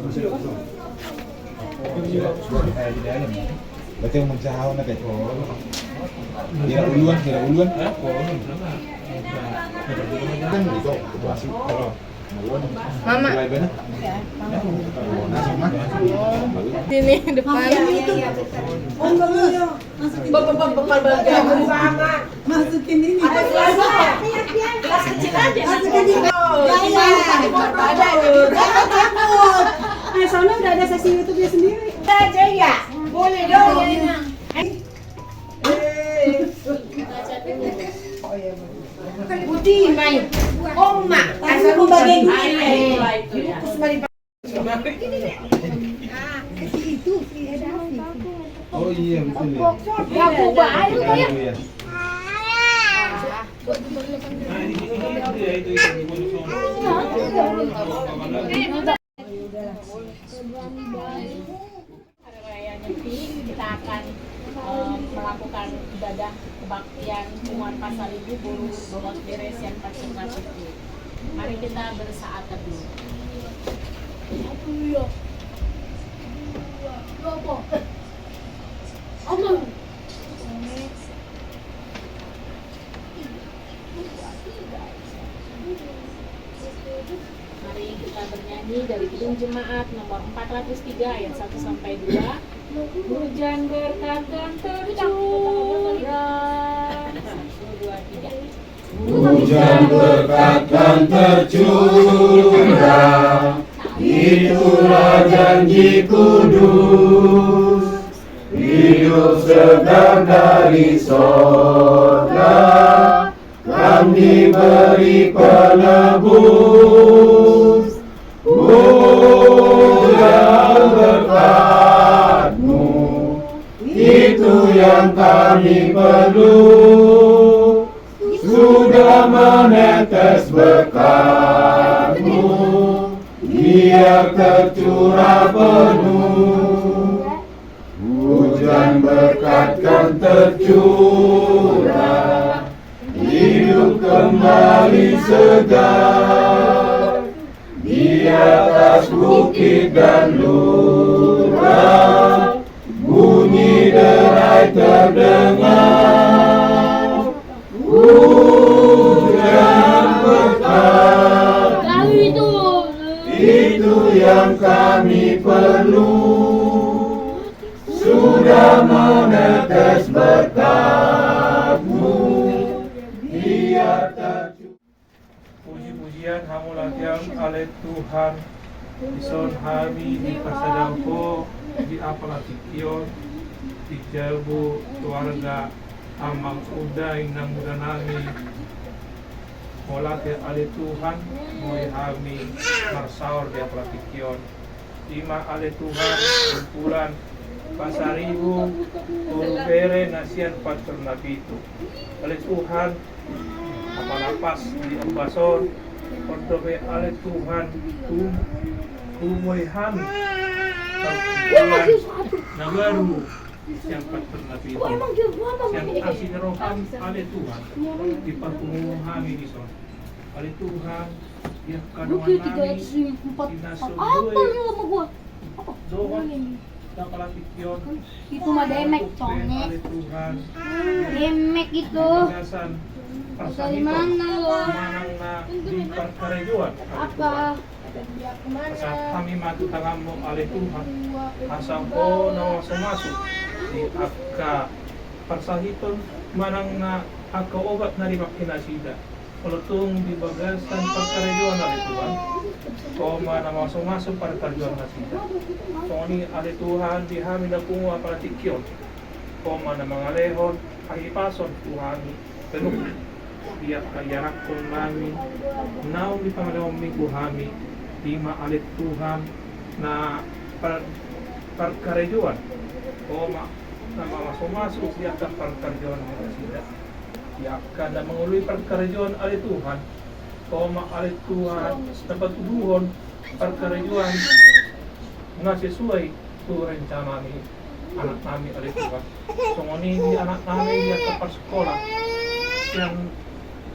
Kayak di dalam. Berarti yang mencahaw na kayak kira uluan. Kan gitu, masih kalau Mama. Sini depan. Masukin ini. Gelas kecil aja. Di sana udah ada sesi YouTube-nya sendiri. Aja ya. Boleh dong. Budi main. Oma, asal lu bagi oh iya betul ya. ya coba ayo Iya. Hari Raya Nyepi kita akan melakukan ibadah kebaktian Umuan Pasar Ibu Bulu Bolos Beres yang partisipatif. Mari kita bersaat teduh. Mari kita bernyanyi dari Kidung Jemaat nomor 403 ayat 1 sampai 2. Hujan berkat dan tercurah. 1, 2, 3. Hujan berkat dan tercurah, itulah janji kudus, hidup segar dari sorga, kami diberi penebus. Hujan berkat-Mu, itu yang kami perlu. Sudah menetes berkat-Mu, biar tercurah penuh. Hujan berkat kan tercurah, hidup kembali segar. Di atas bukit dan lurah, bunyi derai terdengar. Hujan berkat, itu yang kami perlu. Sudah menetes berkat-Mu, biar tercurah. Puji-pujian hamulah yang oleh Tuhan, ison kami di pasadangko, di apalatikion, di jalbu keluarga amang uday ng mudanami. Mula ke ale Tuhan, moy kami marsaor di apalatikion. Ima ale Tuhan, kumpulan pasaribu, urubere nasian paternabito. Ale Tuhan, apalapas di ambason, ordobe ale Tuhan, tumoy kami kumpulan na baru yang paternabito. Yang asinrohan ale Tuhan, di pagpungungan kami ni Son. Ale Tuhan, yang kanuan namin, sinasudoy, doon, kapalatikion, Itu mah demek congnya. ale Tuhan, Demek itu. pagasan, Dari pasahito, mana lo? manang na di parkarejuan. Apa? Sa kami matutangan mo ale Tuhan, asang ko na sumasok, di akka parsahiton, manang na akka obat na di makinasida. Pelutong di bagasan parkarejuan ale Tuhan, koma na masuk para karjuan nasida. Koni ale Tuhan di hamin na pungo apalatikyon, koma na mga lehon, ahipason Tuhan, penuh dia kayarak kong namin, naong di pangalawang minggu kami, di maalit Tuhan na parkarejuan, koma na masuk di akka parkarejuan nasida. Yakan na manguluy parkarejuan ali Tuhan, koma ali Tuhan na patuduhon parkarejuan nga sesuai tu rencana ni anak kami ali Tuhan. So ngoni di anak kami dia ke sekolah yang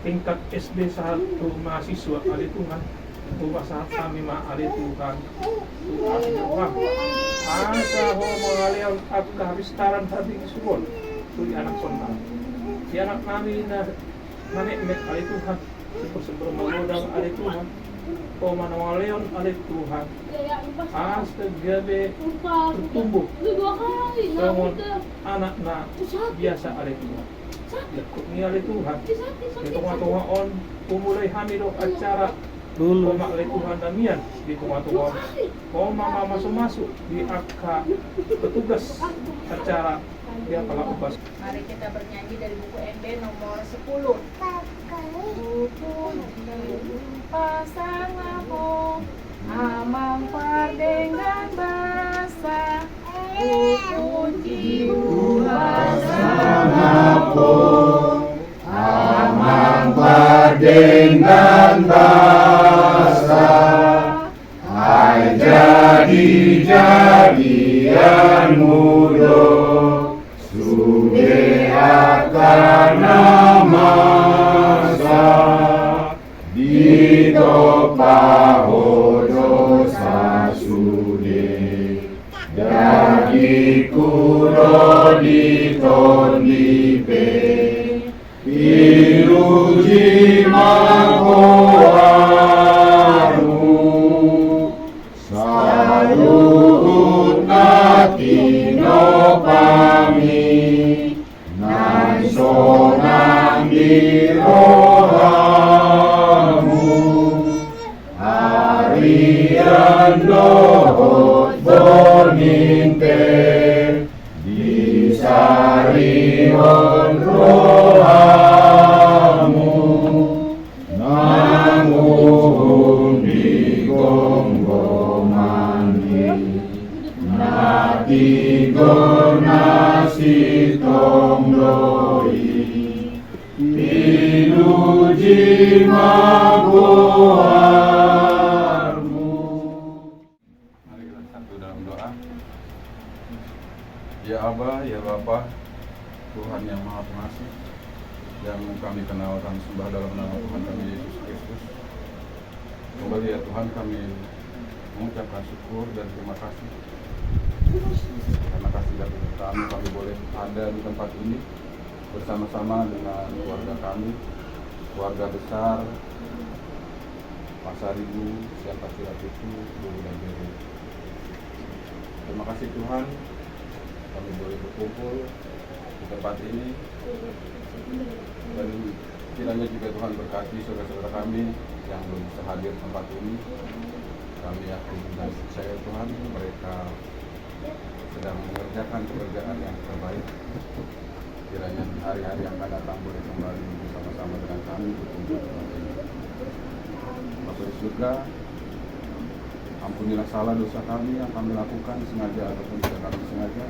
tingkat SD satu mahasiswa ali Tuhan, Ubasa kami maali Tuhan. Tuhan Tuhan. Asa ho mengalian at kahabistaran habing suwon. Tuli anak sonang. Si anak kami na nanikmet ali Tuhan. Sebelum mengundang ali Tuhan. O manawaleon ali Tuhan. Asa gabe bertumbuh. Bangun anak na biasa ali Tuhan. Yakut ni ali Tuhan. Tunga-tungaon pumulay hamido acara Koma ali Tuhan damian di tunga-tungaon. Koma masuk di akka petugas acara dia pala ubas. Mari kita bernyanyi dari buku MB nomor 10. Buku pasang aku amang pardengan basa buku jiwa amang pardengan basa ai jadi-jadian mudo suge akan masa ditopa dosa sude jadi kudo ditondipe iluji makoaru saluhut natino pami nan sonang dirohamu arian dohot borninte disarihon rohamu nanguhun digomgomani natigo nasi tongloi pinuji magoarmu. Mari kita satu dalam doa. Ya Aba, ya Bapa, Tuhan yang Maha Pengasih, yang kami kenal dan sembah dalam nama Tuhan kami Yesus Kristus. Kembali ya Tuhan, kami mengucapkan syukur dan terima kasih karena kasih dan berkatamu kami boleh ada di tempat ini bersama-sama dengan keluarga kami, keluarga besar Pasar Ibu, siapa itu, Guru dan Guru. Terima kasih Tuhan, kami boleh berkumpul di tempat ini dan kiranya juga Tuhan berkati saudara-saudara kami yang belum bisa hadir di tempat ini. Kami yakin dan percaya Tuhan mereka sedang mengerjakan pekerjaan yang terbaik. Kiranya di hari-hari yang akan datang boleh kembali bersama-sama dengan kami berkumpul di tempat ini. Bapa di surga, ampunilah salah dosa kami yang kami lakukan sengaja ataupun tidak kami sengaja,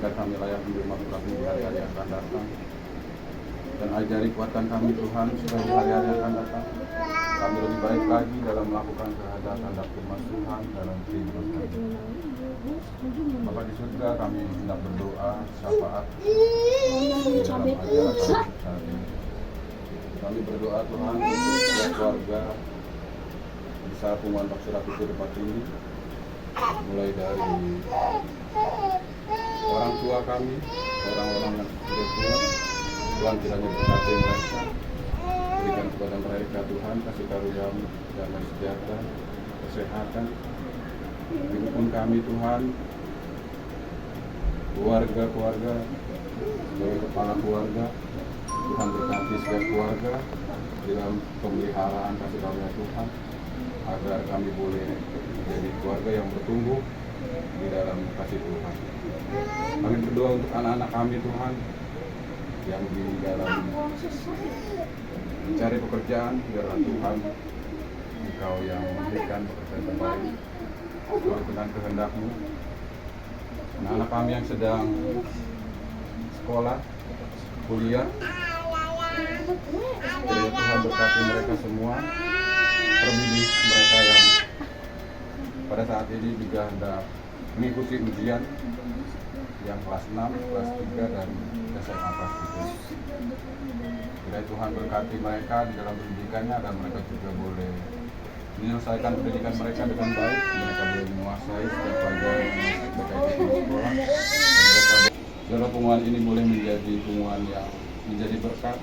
agar kami layak menerima berkati di hari-hari yang akan datang. Dan ajari kuatan kami Tuhan supaya di hari-hari yang akan datang kami lebih baik lagi dalam melakukan kehendak firman Tuhan dalam kehidupan kami. Bapa di surga, kami hendak berdoa syafaat di dalam acara kami saat ini. Kami berdoa Tuhan untuk setiap keluarga bisa pengumuman Paksir Rapi tempat ini, mulai dari orang tua kami, orang-orang yang sudah tua. Tuhan kiranya berkati mereka, berikan kepada mereka Tuhan kasih karunia-Mu, damai sejahtera, kesehatan. Begitupun kami Tuhan, keluarga-keluarga, sebagai kepala keluarga, Tuhan berkati setiap keluarga di dalam pemeliharaan kasih karunia Tuhan, agar kami boleh menjadi keluarga yang bertumbuh di dalam kasih Tuhan. Kami berdoa untuk anak-anak kami Tuhan, yang di dalam mencari pekerjaan, biarlah Tuhan Engkau yang memberikan pekerjaan terbaik sesuai dengan kehendak-Mu. Anak-anak kami yang sedang sekolah, kuliah, kiranya Tuhan berkati mereka semua, terlebih mereka yang pada saat ini juga hendak mengikuti ujian yang kelas 6, kelas 3, dan SMA kelas 3. Kiranya Tuhan berkati mereka di dalam pendidikannya dan mereka juga boleh menyelesaikan pendidikan mereka dengan baik. Mereka boleh menguasai setiap pelajaran yang mereka ikuti di sekolah. Dalam pengumuman ini boleh menjadi pengumuman yang menjadi berkat,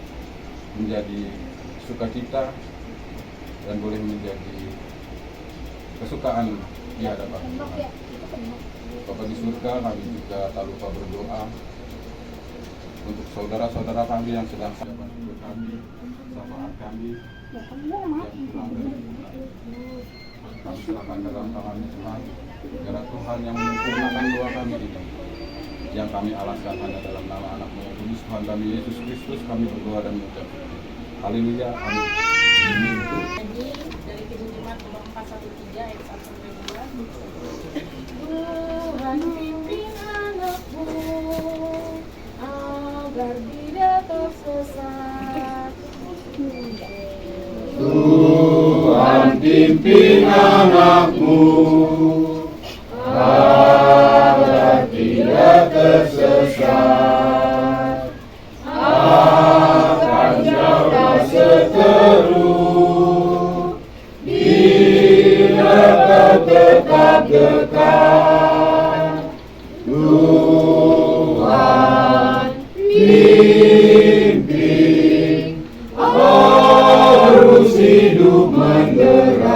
menjadi sukacita, dan boleh menjadi kesukaan di hadapan Tuhan. Bapa di surga, kami juga tak lupa berdoa untuk saudara-saudara kami yang sedang siapkan hidup kami, sahabat kami yang pulang dari kami serahkan dalam tangan Tuhan. Karena Tuhan yang menyempurnakan doa kami ini, yang kami alaskan hanya dalam nama anak-Mu yang kudus Tuhan kami Yesus Kristus, kami berdoa dan mengucap haleluya, amin. Jadi dari Kidung Jemaat Lubang 413 ayat 1 sampai 2. Tuhan pimpin anakmu agar tidak tersesat. Tuhan pimpin anakmu agar tidak tersesat, akan jaga seteru bila kau tetap dekat. Tuhan pimpin arus hidup menderas,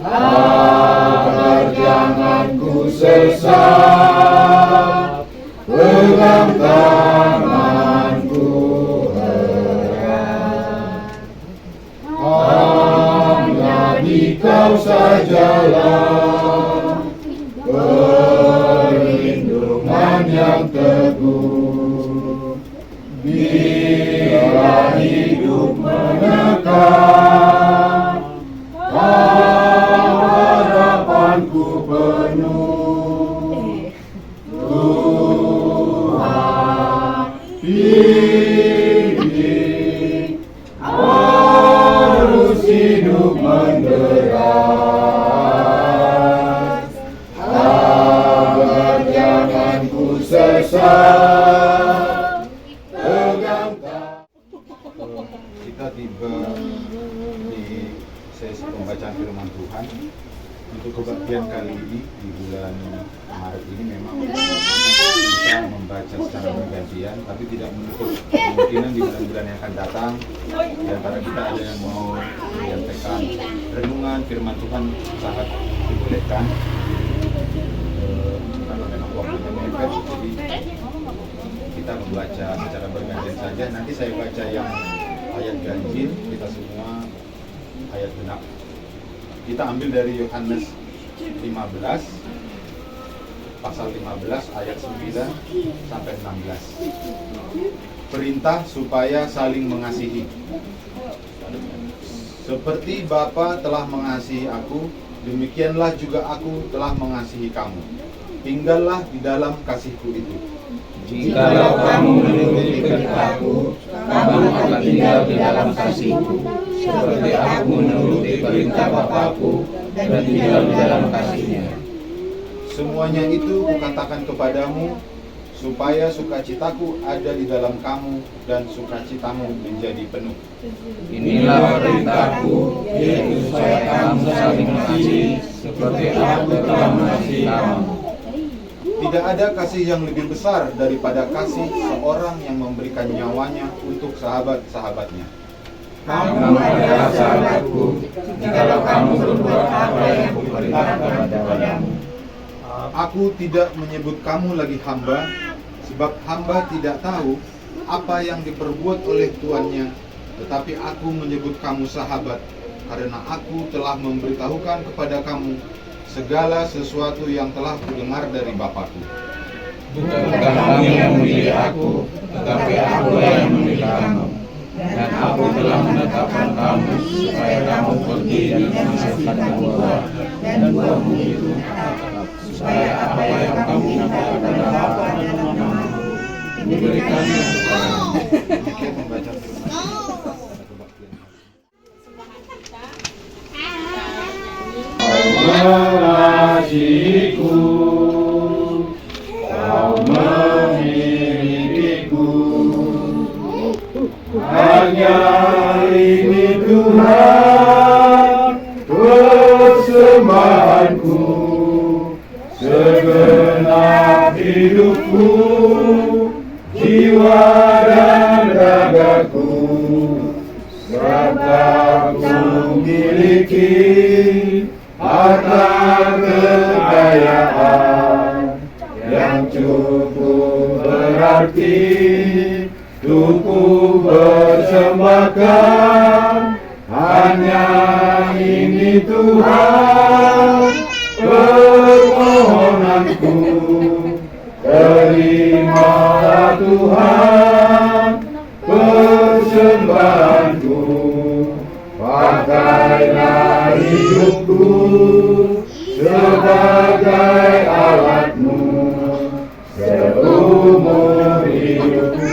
agar jangan ku sesat, pegang tanganku erat. Hanya di Kau sajalah perlindungan yang teguh. Bila hidup menekan, harapanku penuh. Tuhan pimpin arus hidup menderas, agar jangan ku sesat, pegang tangan. Kita tiba di sesi pembacaan firman Tuhan. Untuk kebaktian kali ini di bulan Maret ini memang kita membaca secara bergantian, tapi tidak menutup kemungkinan di bulan-bulan yang akan datang di antara kita ada yang mau menyampaikan renungan firman Tuhan sangat dibolehkan karena memang waktunya mepet, jadi kita membaca secara bergantian saja. Nanti saya baca yang ayat ganjil, kita semua ayat genap. Kita ambil dari Yohanes 15, pasal 15 ayat 9 sampai 16. Perintah supaya saling mengasihi. Seperti Bapa telah mengasihi aku, demikianlah juga aku telah mengasihi kamu. Tinggallah di dalam kasihku itu. Jikalau kamu menuruti perintahku, kamu akan tinggal di dalam kasihku, seperti aku menuruti perintah Bapakku dan tinggal di dalam kasihnya. Semuanya itu kukatakan kepadamu, supaya sukacitaku ada di dalam kamu dan sukacitamu menjadi penuh. Inilah perintahku, yaitu supaya kamu saling mengasihi, seperti aku telah mengasihi kamu. Tidak ada kasih yang lebih besar daripada kasih seorang yang memberikan nyawanya untuk sahabat-sahabatnya. Kamu adalah sahabatku, jikalau kamu berbuat apa yang kuperintahkan kepadamu. Aku tidak menyebut kamu lagi hamba, sebab hamba tidak tahu apa yang diperbuat oleh tuannya, tetapi aku menyebut kamu sahabat, karena aku telah memberitahukan kepada kamu segala sesuatu yang telah kudengar dari Bapakku. Bukan kamu yang memilih aku, tetapi aku yang memilih kamu. Dan aku telah menetapkan kamu, supaya kamu pergi dan menghasilkan buah, dan buahmu itu supaya apa yang kamu katakan kepada Bapa diberikannya kepadamu. Demikian membaca firman Tuhan. Sembahan kita, kita nyanyi. kekasihku, kau memilikiku. Hanya ini Tuhan persembahanku, segenap hidupku, jiwa dan ragaku, serta ku miliki harta kekayaan yang cukup berarti untuk ku persembahkan. Hanya ini Tuhan permohonanku, terimalah Tuhan persembahanku, pakailah hidupku sebagai alatmu seumur hidupku.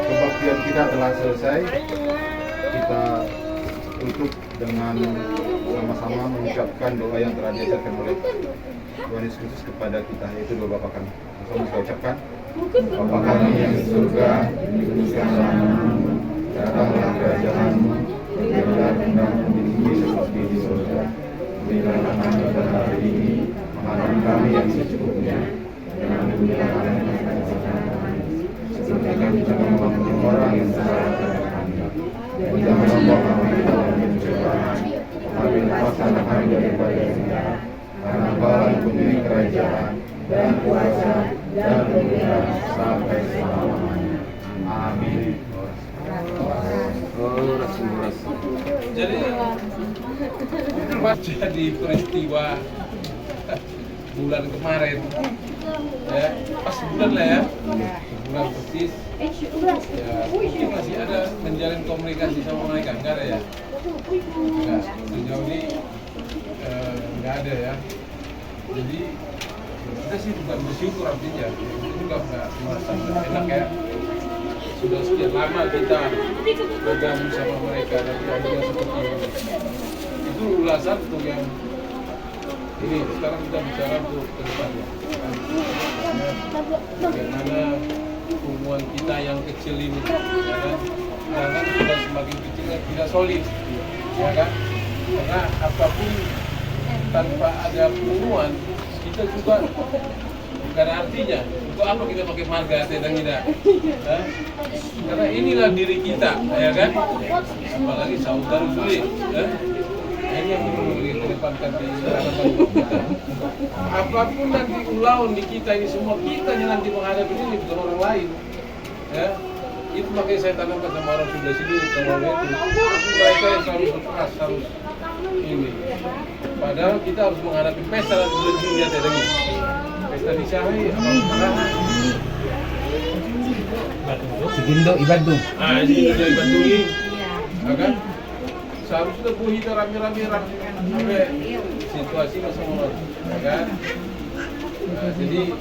Kebaktian kita telah selesai. Kita tutup dengan sama-sama mengucapkan doa yang telah diajarkan oleh Tuhan Yesus Kristus kepada kita, yaitu doa Bapa kami. Sama kita ucapkan, Bapa kami yang di surga, dikuduskan namamu, datanglah kerajaanmu, bergeraklah kehendakmu di bumi seperti di surga. Berilah kami pada hari ini makanan kami yang secukupnya, jangan berilah kami kami, seperti kami juga mengampuni orang yang bersalah kepada kami. Dan jangan membawa kami ke dalam pencobaan, tapi lepaskan kami daripada yang jahat. Karena Engkau yang pemilik kerajaan dan kuasa dan kemuliaan sampai selama-lamanya. Amin. Jadi peristiwa bulan kemarin, ya pas bulan lah ya, bulan persis. Ya, mungkin masih ada menjalin komunikasi sama mereka, enggak ada ya? Enggak, sejauh ini enggak ada ya. Jadi kita sih bukan bersyukur artinya, kita juga enggak merasa enak ya. Sudah sekian lama kita bergabung sama mereka dan keluarga seperti ini. Itu ulasan untuk yang ini. Sekarang kita bicara untuk ke depannya. Bagaimana hubungan kita yang kecil ini, ya kan? Karena sudah semakin kecil tidak solid, ya kan? Karena apapun tanpa ada hubungan kita juga bukan artinya. Untuk apa kita pakai marga dan tidak? Karena inilah diri kita, ya kan? Apalagi saudara sulit, ya? Ini yang perlu dikedepankan di hadapan kita. Apapun nanti ulaun di kita ini, semua kita yang nanti menghadapi ini, bukan orang lain, ya. Itu makanya saya tanamkan sama orang sudah sini, sama orang itu. Mereka yang selalu berkeras, harus ini. Padahal kita harus menghadapi pesta dan bulan Juni ya tadi. Pesta di Syahai, apa? Segindo Ibandung. Segindo Ibandung ini, kan? Seharusnya kita rame-rame sampai situasi masih normal, ya kan? Jadi,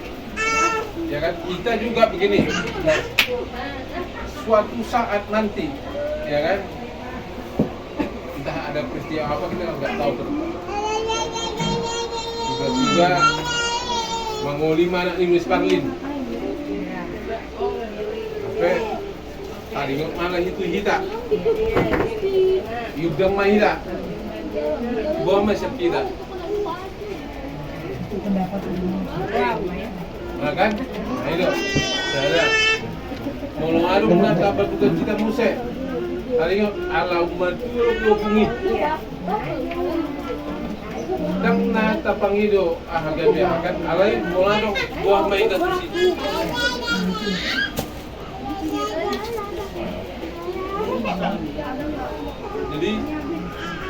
ya kan kita juga begini. Nah, suatu saat nanti, ya kan? Entah ada peristiwa apa kita nggak tahu terus. Tiba-tiba mengolima anak Inggris Parlin. Sampai taringot malah itu kita. Yudang mahida, buah masih kita. Nah kan, nah itu, saya mau lalu menata batukan kita musik. Taringot ala umat dulu bunyi. Dan nata pangido ahagan dia akan alai mulano buah mahida tu situ. Jadi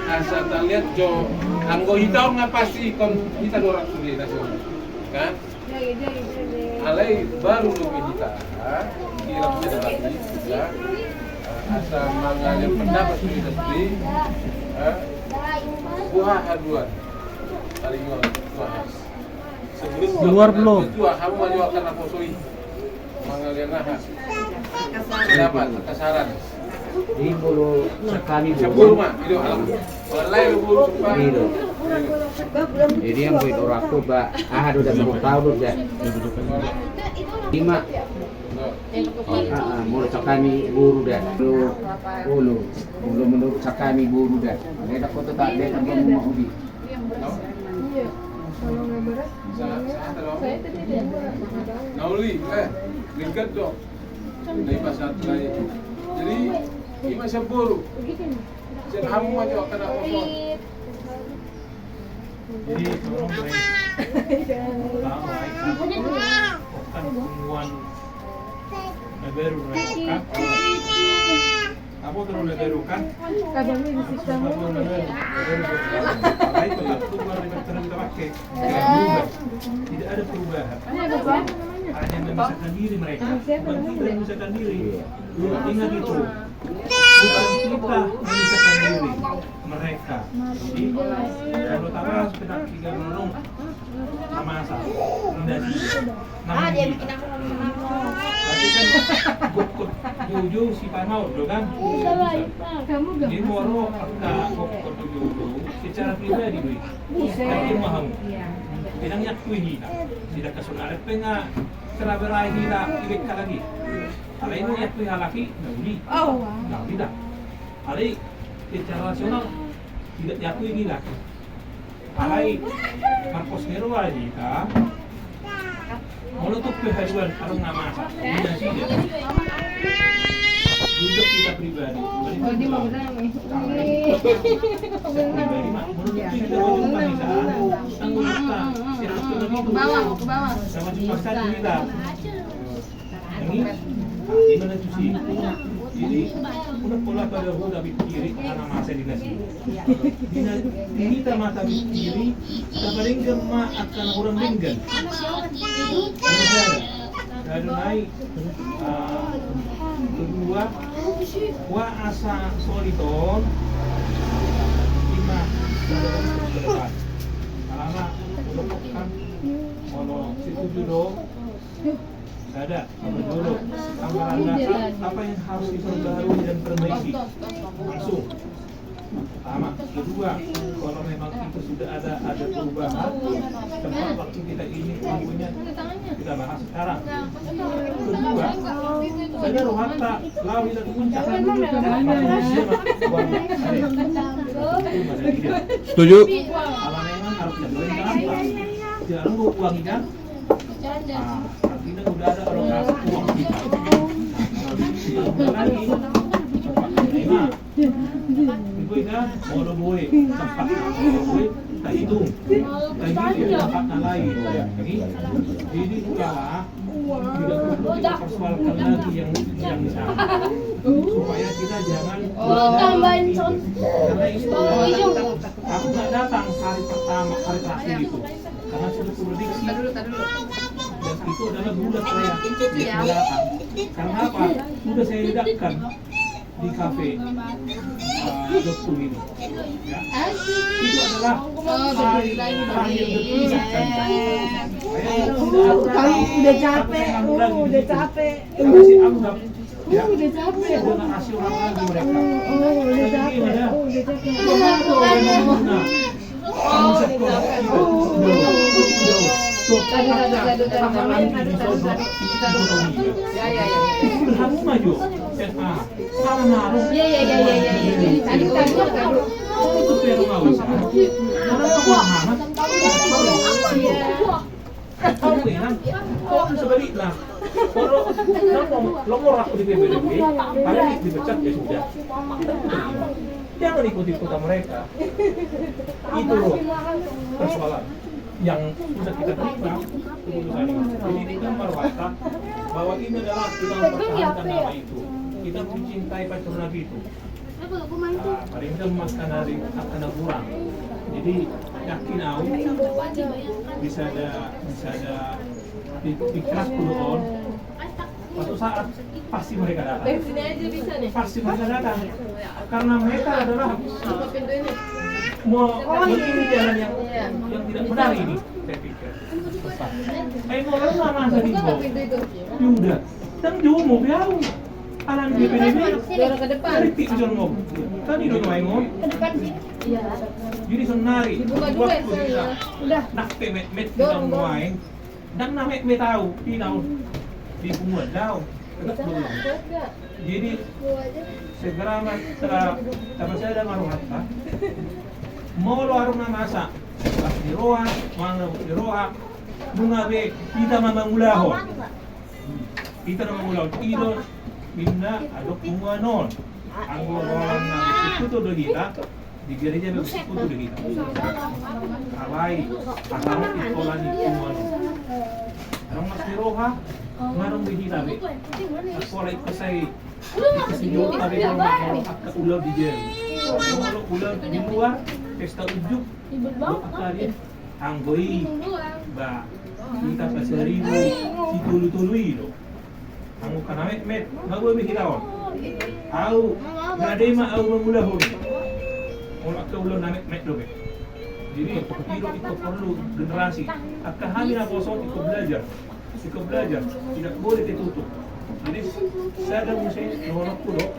asal tak lihat jo anggo hitau nggak pasti kon kita dorak sendiri nasional kan alai baru lebih kita kira kita lagi juga asal mengalir pendapat kita sendiri buah aduan paling bahas sebelum keluar belum dua kamu menjualkan aposoi mengalir nahas pendapat kasaran Ini bulu sekali sepuluh mah, itu alam. Walai bulu sepuluh. Jadi yang buat orang aku udah 10 tahun udah. 5. Menurut kami guru dah. Belum menurut kami guru dah. Dia tak foto tak dia tak mau ubi. Nauli, lingkat dong. Dari pasar lagi. Jadi ini masih buruk. Jadi kamu aja akan ada opor. Jadi tolong kan temuan baru mereka. Apa terus baru kan? Kadangnya di sistem. Tidak ada perubahan. Hanya memisahkan diri mereka. Bukan kita yang memisahkan diri. Ingat itu. Bukan kita memisahkan diri, mereka. Jadi kalau tahu sekitar 3 nolong masa tidak sih. Namun kita. Tapi kan kok jujur si Panau do kan. Kamu gak Di moro ka kok jujur secara pribadi doi. Tapi maham. Pinang yakui kita. Tidak kesunaret penga keraberai kita ibek lagi. Alai mo yakui halaki nauli. Nah, tidak. Alai secara rasional tidak yakui kita. Alai Marcos Nero kita menutup keharuan kalau nggak masak. Tidak sih dia. Duduk kita pribadi. di mau nih. Pribadi mah menutup kita wajib panitaan. Tanggung kita. Ke bawah. Sama cuma satu kita. Ini gimana tuh sih? Jadi udah pola pada udah kiri karena masa dinasi. Kita mata kiri, kabaring gemma akan orang linggan. Ada naik kedua, wa asa soliton, 5 depan. Karena kan kalau situ judo ada dulu anggaran dasar apa yang harus diperbarui dan perbaiki langsung pertama. Kedua, kalau memang itu sudah ada perubahan tempat waktu kita ini punya kita bahas sekarang. Kedua, saya rohata lawi dan puncak Setuju? kalau memang harus dilakukan apa jangan uang kan. Artinya udah ada alokasi uang kita. Lagi tempat ibu kan mau boy tempat boy tak hitung lagi tempat lain. Jadi udahlah tidak perlu kita persoalkan lagi yang di sana supaya kita jangan tambahin karena itu aku nggak datang hari pertama hari terakhir itu karena sudah prediksi. Dan itu adalah budak saya yang datang. Karena apa? Sudah saya ledakan di kafe dokter ini. Ya. Itu adalah hari terakhir berpisahkan. Kamu udah capek. Karena si Anggap ya, Udah capek. saya udah ngasih orang lagi mereka. Udah capek. Kamu maju SMA sama naruh Tadi itu perlu nggak usah karena uang amat kamu bilang kok sebaliknya kalau nomor aku di PBDB paling dipecat ya sudah jangan ikuti kota mereka itu loh persoalan yang sudah kita terima keputusan ini. Jadi ini kan marwata bahwa ini adalah kita mempertahankan nama itu. Kita mencintai pacar Nabi itu. Paling emas karena kurang. Jadi yakin aku bisa ada di kelas puluhan. Suatu saat pasti mereka datang. Dari sini aja bisa nih. Pasti mereka datang. Karena mereka adalah Buka pintu ini. ini jalan yang tidak benar ini, saya pikir. Mau lama masa di Buka bawah. pintu itu. Udah, dan jauh mau biau. Alan BPDB Dorong ke depan. Riti bisa ngomong. Tadi udah ngomong. Ke depan sini. Iya. Jadi senari. Dibuka dulu ya, saya. Udah. Nak met kita main. Dan nama me tahu, tahu di pungut tahu. Jadi segera tapi saya ada maruh hatta. Mau lo harus masak. Pas di roa, mana di roa. Bunga be kita mamangulaho. Kita mamangulaho. Ito minna adok bunga non. Ang orang na sekutu do kita di gereja be sekutu do kita. Awai, alam ikolan ni bunga non. Ang mas di roha, marong be kita be. Sekolah itu saya ikut tapi kalau ke ular di jam. Kalau ular di luar, pesta ujuk, kalian anggoi, ba kita pasari mo, si tulu-tului lo. Ang kaname met, bago may hilaw. Au, gade ma au mamulahon. Kalau ke ular namet met lo be. Jadi itu perlu generasi. Akan hamil apa ikut belajar. Ikut belajar, tidak boleh ditutup. Jadi saya dan musik nomor 10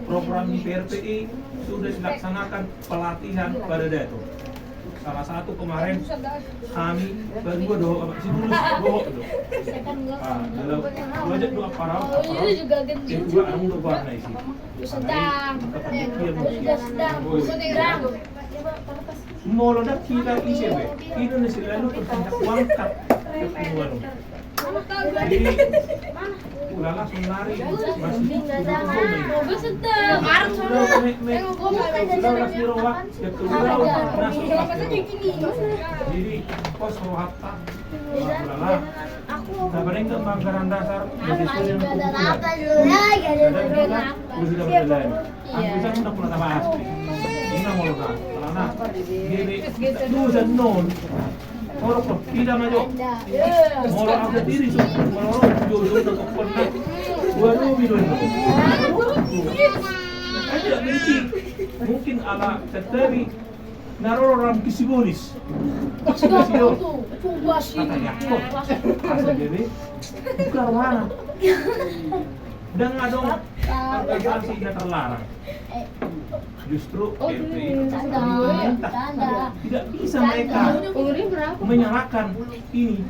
program di PRPI sudah dilaksanakan pelatihan pada datu. Salah satu kemarin kami berdua doa si dulu doa itu. Dalam proyek doa parau yang dua kamu doa warna isi. Sedang. Sedang. Molo dah kita isi be. Itu nasi lalu tertindak wangkat keperluan. Jadi ulala sunari masih jadi pos rohata ulala kabarin ke anggaran dasar sudah berjalan bisa sudah pernah bahas ini mau kan karena jadi dosa non orang pun tidak maju. Orang ada diri orang jodoh untuk pernah. Baru minum. Ada benci. Mungkin ala tetapi naruh orang kisibonis. Kisibonis. Katanya kok. Asal jadi bukan mana. Dan ada organisasi tidak terlarang. Justru tidak bisa mereka menyalahkan ini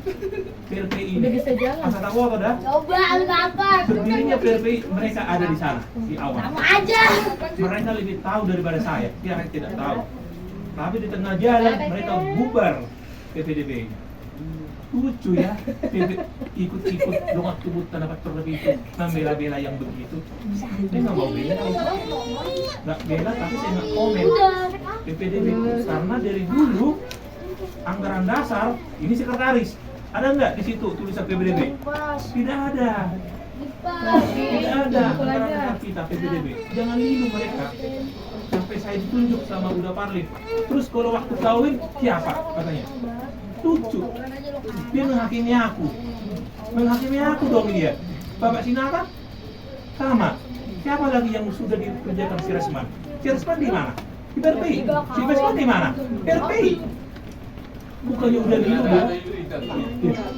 PRPI ini. Asal tahu apa dah? Coba apa? Berdirinya PRPI mereka ada di sana di awal. Sama aja. Mereka lebih tahu daripada saya. Dia tidak tahu. Tapi di tengah jalan mereka bubar PPDB. Lucu ya, ikut-ikut dongat kebut tanah terlebih itu membela-bela yang begitu. Dia nggak mau bela, nggak bela tapi saya nggak komen PPDB karena dari dulu anggaran dasar ini sekretaris ada nggak di situ tulisan PPDB? Tidak ada. Tidak ada anggaran dasar kita PPDB. Jangan niru mereka. Sampai saya ditunjuk sama Uda Parlin. Terus kalau waktu kawin siapa katanya? Lucu. Dia menghakimi aku dong dia. Bapak Sinata sama. Siapa lagi yang sudah dikerjakan si Resman? Si Resman di mana? Di PRPI. Si Resman di mana? PRPI. Bukannya udah lilu ya?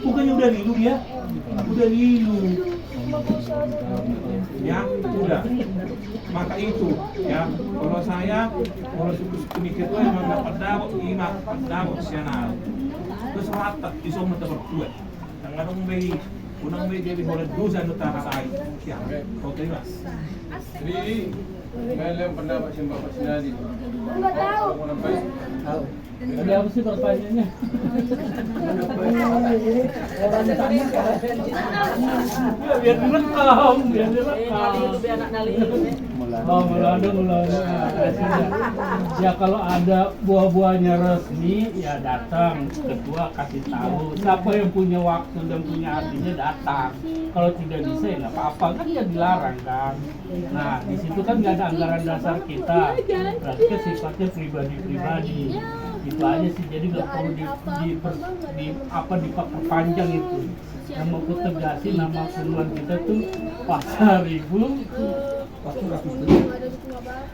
Bukannya udah lilu ya? Udah lilu. Ya, udah. Maka itu, ya. Kalau saya, kalau suku mikir itu memang dapat dapat nasional. Terus rata di semua tempat dua. Yang ada unang bayi dia bisa dosa nutara saya. Siapa? Kau terima? Jadi, dalam pendapat Bapak Sinadi. Enggak tahu. Tahu. Ada apa sih pertanyaannya? Biar direkam, biar direkam. Oh, mulai. Ya kalau ada buah-buahnya resmi, ya datang. Ketua kasih tahu. Siapa yang punya waktu dan punya hatinya datang. Kalau tidak bisa, ya nggak apa-apa kan ya dilarang kan. Nah, di situ kan nggak ada anggaran dasar kita. Berarti kan sifatnya pribadi-pribadi. Itu aja sih, jadi nggak perlu diperpanjang itu. Yang mau kutegasin nama puluhan kita tuh Pasaribu,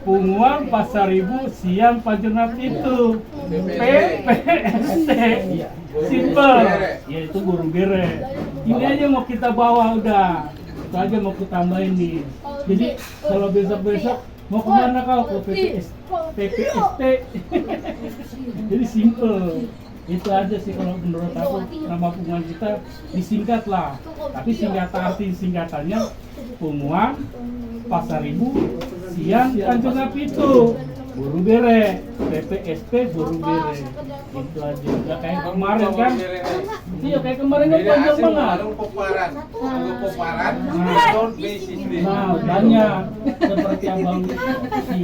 Punguan Pasaribu Siang Pajernap itu PPST simple, yaitu guru bere. Ini aja mau kita bawa udah. Itu aja mau ku tambahin nih. Jadi kalau besok-besok mau kemana kau? Ke PPST. Jadi simple. Itu aja sih kalau menurut aku, nama Punguan kita disingkat lah. Tapi singkatannya Punguan, Pasar Ibu, Sian, Tanjung Apitu, Buru Bere, PPST, Buru Bere. Itu aja. Udah kayak kemarin kan? Iya kayak kemarin kan panjang banget. Nah, banyak seperti abang si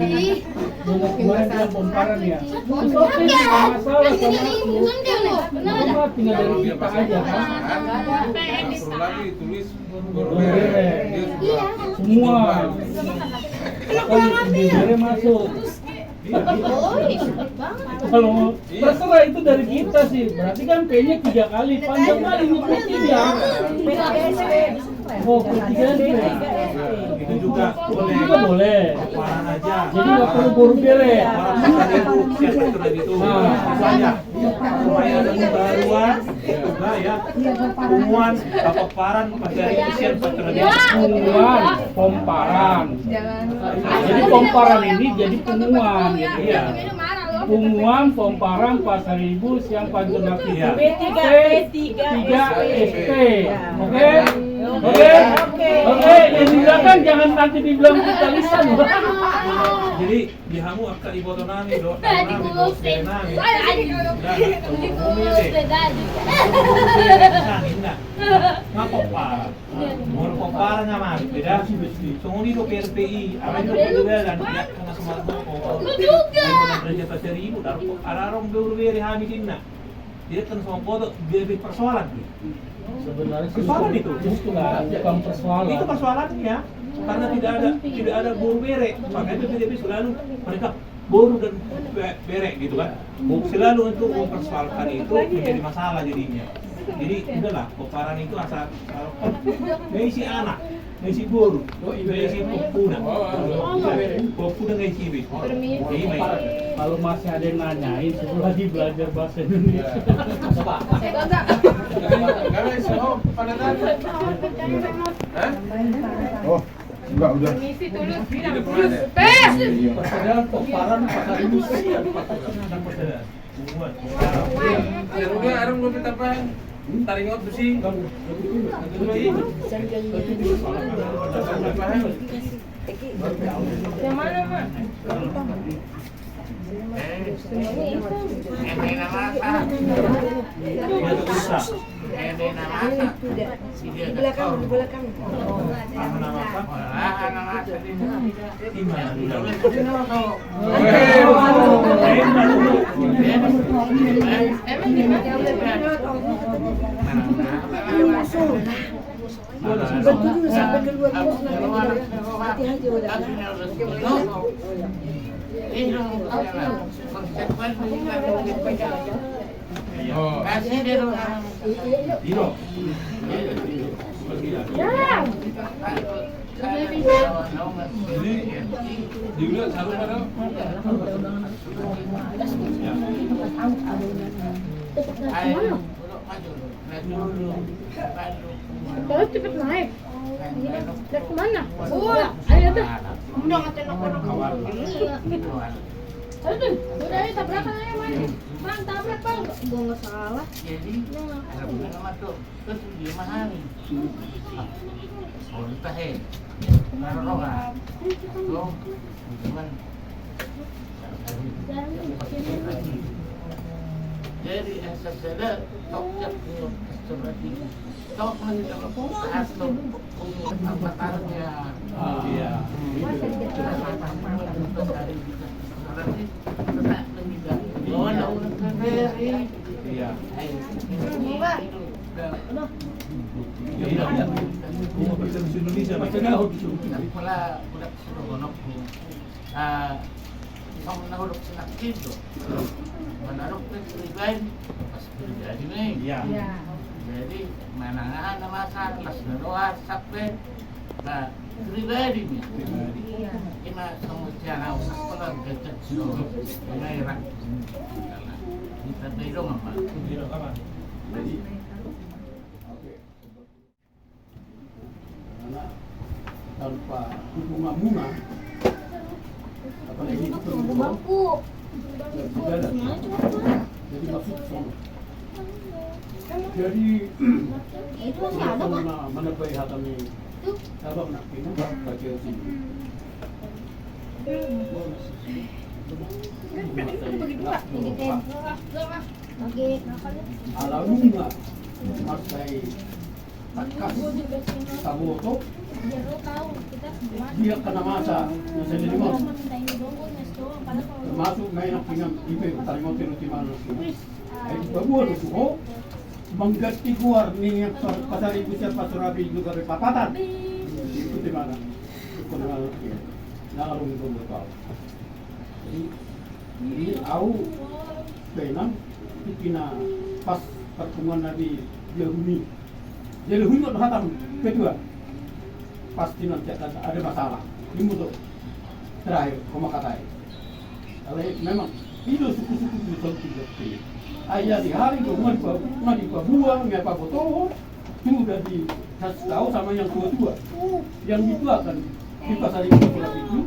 Bunga kemarin bilang pomparan ya. Terus oke, nggak masalah sama aku. Cuma tinggal dari kita aja kan. Perlu lagi tulis Buru Bere. Semua. Bahkan Buru Bere masuk. Kalau terserah itu dari kita sih, berarti kan P-nya 3 kali, panjang kali nyebutnya dia. Oh, 3 Itu juga boleh. Itu boleh. Paparan aja. Jadi nggak perlu Buru Bere. Siapa itu? Itu aja. Supaya ada pembaruan, juga ya. Punguan, paparan, Pasar Ibu, Sian, Punguan, pomparan. Jadi pomparan ini jadi punguan, gitu ya. Punguan, pomparan, Pasar Ibu, Siang, Tanjung Apitu. P3 ST. Oke. Yang dibilang jangan nanti dibilang kita lisan. Jadi dihamu akan ibotonami do. Ngapa parah? Mau pomparan nga mah beda. Sungguh do PRPI, apa itu juga dan tidak kena semua pokok. Kalau kerja Pasar Ibu, ararong Buru Bere hamidinna. Tidak kena semua foto, lebih persoalan. Sebenarnya Persoalan itu bukan persoalan. Itu persoalannya karena tidak ada Buru Bere. Makanya PDP selalu mereka Buru dan Bere gitu kan. Selalu untuk mempersoalkan itu menjadi masalah jadinya. Jadi udahlah, pomparan itu asal ngisi anak, ngisi Buru, ngisi Popuna. Popuna ngisi bis. Kalau masih ada yang nanyain, sebelum lagi belajar bahasa Indonesia. Coba. Oh, enggak udah. Padahal pomparan Pasar Ibu Sian. Ya udah, arang belum kita paham. Taringot besi. Yang mana, Mak? Di belakang. Betul sampai keluar pos hati-hati udah. Juga satu pada. Kalau cepet naik. Naik kemana? Ayo tuh. Udah ngatain aku. Ayo tuh, udah ayo tabrakan ayo main. Bang, tabrak bang. Gua nggak salah. Jadi, ada bunga masuk ke dia mahali. Oh, entah naroga. Tuh, cuman. Jadi asal-asal tokak seperti tok kita bahas tuh avatarnya. Iya. Oh, no, Iya. Iya. Bunga Pasar Ibu Indonesia macamnya Pula budak suruh gonok. Isang nahulog sa nakito. Manarok na tribain. Pas jadi nih. Iya. Jadi manangaan na masa pas naroa sakpe. Na tribain niya. Ina kemudian ako pala gajat suruh. Mayra. Kita tayo apa? Tidak apa. Jadi tanpa hubungan bunga, apalagi itu Bangku. tidak ada. Jadi maksud sama. Jadi Itu masih ada kan? mana bayi hatami sabab nak pindah baca sini. Oke. Alalunga masai takas saboto dia kena masa yang saya jadi mau termasuk main dengan IP tarimau timan bagus itu mengganti warni yang pasar ibu siapa surabi juga berpapatan itu di mana itu dengan ngalung itu berkau jadi au benang pina pas pertemuan Nabi Yahudi itu hatam kedua pasti nanti ada masalah ini untuk terakhir koma katai oleh memang itu suku-suku di Turki ayah di hari kemudian di buang ngapa foto sudah dikasih tahu sama yang tua-tua yang dituakan di pasar itu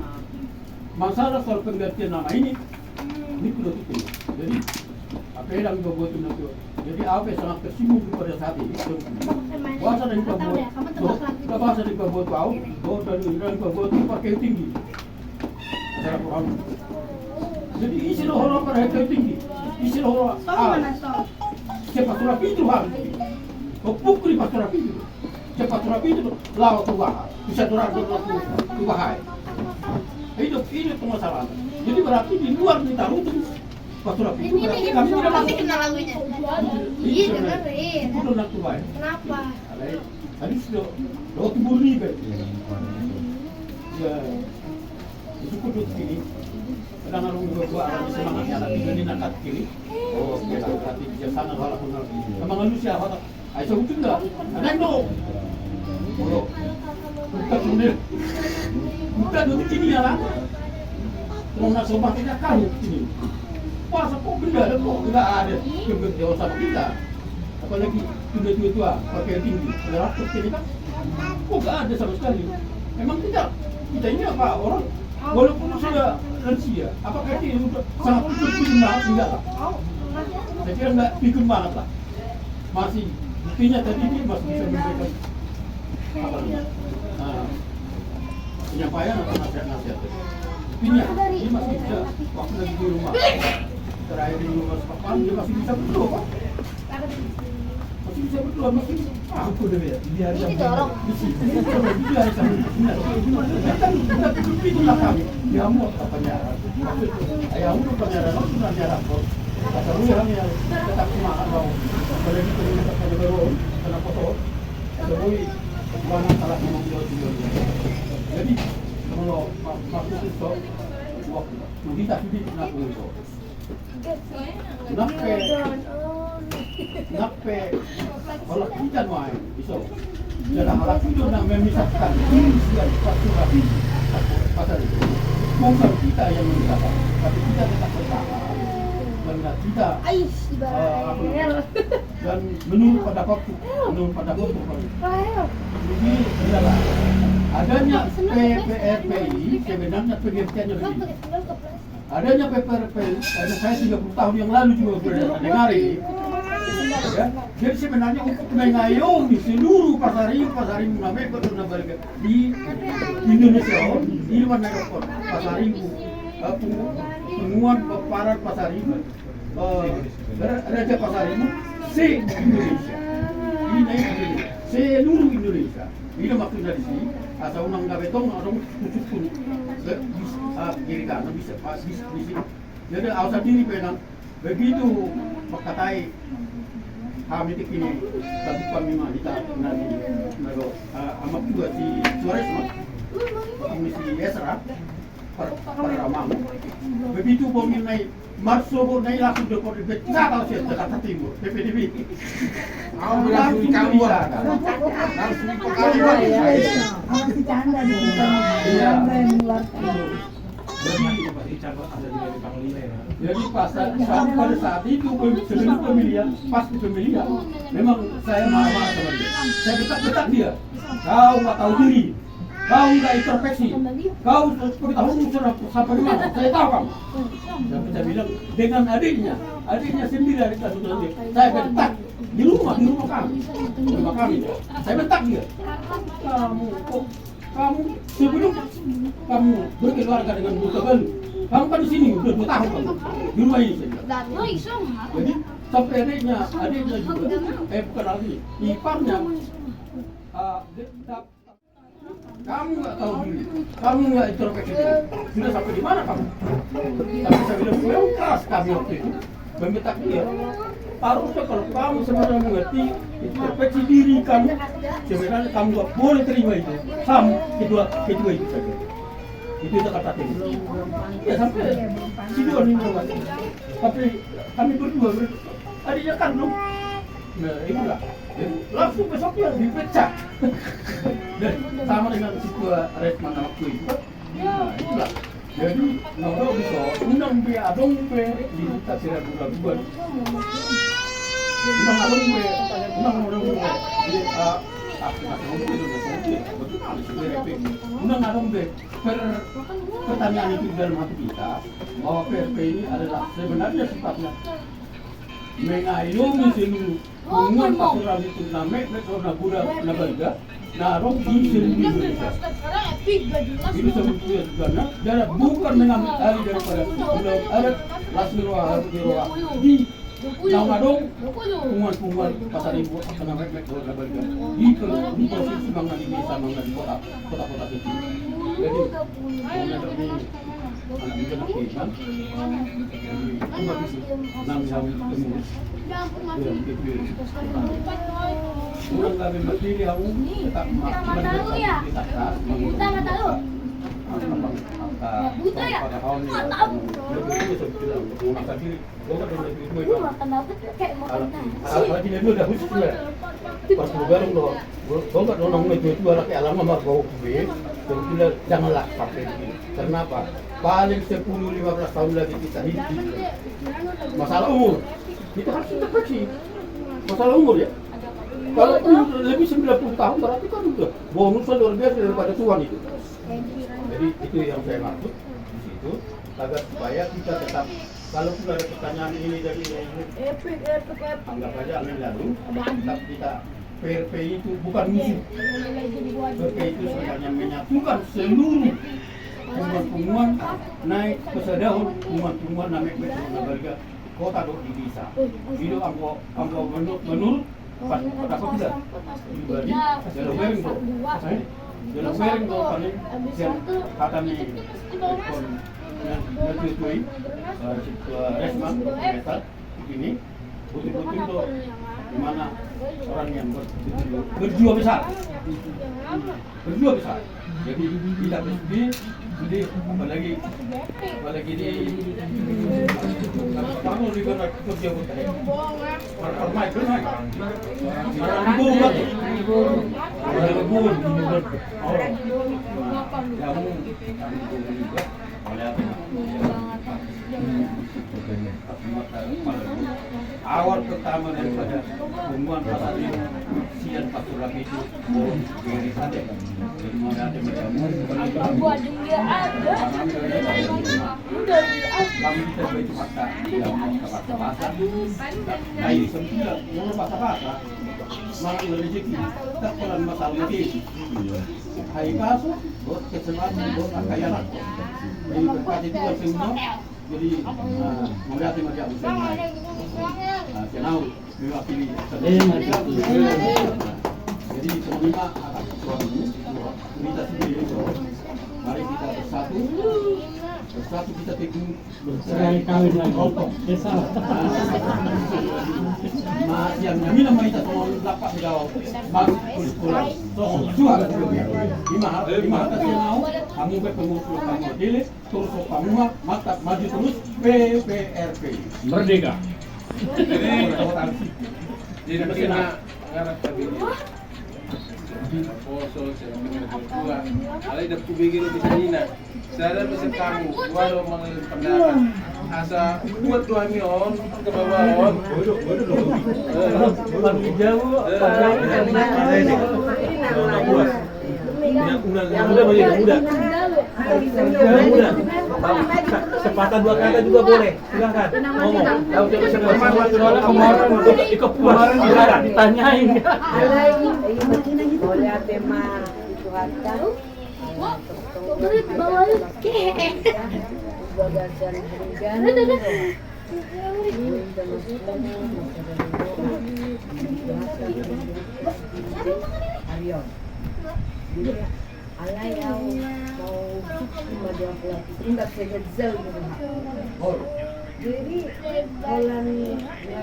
masalah soal penggantian nama ini sudah tutup jadi apa yang buat itu jadi apa sangat tersinggung pada saat ini bahasa dari buat bahasa dari buat tahu bahwa dari buat itu pakai tinggi cara Quran jadi isi orang pada pakai tinggi isi orang cepat surah itu harus pukul pas surah itu cepat surah itu laut tua bisa surah itu bahaya itu masalah jadi berarti di luar kita rutin pastor itu berarti kami tidak Kami kenal lagunya. Iya dengerin. itu nak tuh baik Kenapa? tadi sudah waktu murni kan ya itu kudus kini kadang orang dua ada semangatnya tapi ini nakat kiri oh kita berarti bisa sana walaupun memang manusia apa ayo sebut enggak ada itu oh bukan itu kini ya lah mau nak sobat tidak tahu kini pas kok benda ada kok enggak ada yang berjauh sama kita apalagi sudah tua pakai tinggi ada ratus ini kan kok enggak ada sama sekali memang kita ini apa orang walaupun sudah lansia apakah ini sangat pikir banget enggak lah saya kira enggak pikir banget lah masih buktinya tadi ini masih bisa memberikan apa penyampaian atau nasihat buktinya ini masih bisa waktu lagi di rumah terakhir di rumah sepapan dia masih bisa berdoa Pak masih bisa berdoa masih aku udah biar Ini dorong. biar kita pikirlah kami diamu katanya ayahmu katanya dalam sudah rapor kata lu yang tetap semangat dong apalagi kita pada baru kena foto terus mana salah ngomong dia jadi kalau maksud itu waktu kita sudah ngaku itu nape kalau kita main iso dalam hal itu nak memisahkan diri dan pasar pasar itu bukan kita yang memisahkan tapi kita tetap bersama karena kita dan menurut pada waktu ini adalah adanya PPRPI sebenarnya pengertiannya begini adanya PPRPI karena saya 30 tahun yang lalu juga pernah dengar ini ya, jadi sebenarnya untuk mengayomi seluruh pasar ibu namanya di Indonesia di mana pasar ibu penguat paparan pasar ibu raja pasar ibu se-Indonesia ini seluruh Indonesia ini maksudnya di sini asal unang gabetong atau tutup kiri kanan bisa pas di sini jadi asal diri penang begitu berkatai kami ini satu panglima kita nanti nago amat juga si Suarez mah komisi Esra Ramang begitu pemimpin naik Marsobo naik langsung dekor di Jakarta sih Jakarta Timur PPDB langsung kamu langsung jadi pada saat itu sebelum pemilihan pas di pemilihan memang saya marah sama dia saya betak dia kau nggak tahu diri Kau nggak introspeksi. Kau tahu sudah sampai di mana? Saya tahu kamu. Saya bilang dengan adiknya sendiri dari kasus nanti. Saya bentak di rumah kami. Saya bentak dia. Kamu sebelum kamu berkeluarga dengan buta baru, kamu kan di sini udah 2 tahun kamu di rumah ini. Jadi sampai adiknya juga, bukan lagi, iparnya. Kamu nggak tahu diri, kamu nggak introspeksi diri. Sudah sampai di mana kamu? Tapi saya bilang memang keras kami waktu itu membentak dia. Harusnya kalau kamu sebenarnya mengerti introspeksi diri kamu, sebenarnya kamu nggak boleh terima itu. Sama kedua itu saja. Itu kata tim. Ya sampai si dua ini berubah. Tapi kami berdua adiknya kan belum. Nah itulah. Langsung besoknya dipecah. Dan sama dengan situasi Resman waktu itu. Nah itulah. Jadi nono bisa undang be adong be di tasira bulan. Undang adong be. Jadi undang adong be. Pertanyaan itu dalam hati kita bahwa PRP ini adalah sebenarnya sifatnya mengayomi seluruh hubungan pasukan itu namek metode Buddha Nabaga narong di seluruh Indonesia. Ini sebetulnya sebenarnya dan bukan mengambil alih daripada undang adat Lasirwa di Namadong hubungan pasar ibu namek metode Nabaga di provinsi Mangga di desa Mangga di kota-kota kecil. Jadi anak juga nak kan, Kurang kami berdiri aku tetap janganlah pakai ini. Kenapa? Paling 10-15 tahun lagi kita hidup. Masalah umur kita harus introspeksi. Masalah umur ya. Kalau umur lebih 90 tahun berarti kan udah bonusnya luar biasa daripada Tuhan itu. Jadi itu yang saya maksud di situ agar supaya kita tetap kalau sudah ada pertanyaan ini dari ini anggap aja angin lalu tetap kita PRP itu bukan musuh. PRP itu sebenarnya menyatukan seluruh pengumuman naik kesadaran pengumuman naik berharga kota di desa. Itu angko menurut pada kita pribadi dalam wering tuh. Dalam wering tuh paling yang katanya menyetujui Resman metal ini betul-betul tuh dimana orang yang berjuang besar. Jadi tidak bersedih, jadi apalagi di kamu di mana kerja bukan? Ramai kan? Awal pertama daripada hubungan pasal ini sian pasukan itu dari sana dari mana ada macam kami kita baju mata yang pasar air sembilan mau pasar malah rezeki tak pernah masalah lagi hai kasu buat kesempatan buat kaya jadi berkati dua semua jadi melihat macam kenal mewakili jadi terima atas suami kita sendiri mari kita bersatu kita teguh Sekali kawin lagi. Desa. Mas yang mina kita soal lapak di bawah mas sekolah jual lima atas yang mau kamu bertemu kamu dile terus kamu mata maju terus PPRP Merdeka. Jadi kita ngarap tadi poso berdua alai dah kubegir di sana saya bisa kamu walau mengenai pendapat asa buat 2 milion ke bawah Paling jauh Yang udah boleh, udah. Sepatah dua kata juga boleh. Silakan. Ngomong. Tahu coba semua kemarin ikut kemarin ditanyain. Oleh tema itu kata. Alay yang mau cuma dia pelatih tidak saja jauh jadi kalau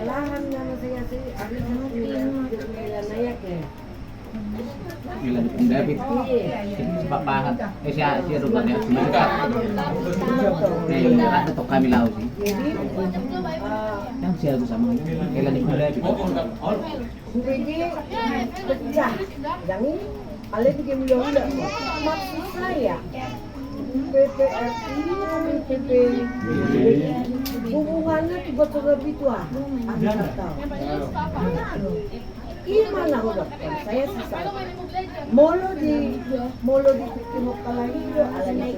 lahan nama saya sih ada sama bilang nayaknya bilang David papahat siya rupanya mereka ada to kami lau sih yang siya sama kailan ikut David jadi pecah yang ini alay bikin bilang maksud saya PPRI PP hubungannya tiba-tiba itu ada tahu gimana udah saya susah molo di Timur Kalahiro alanya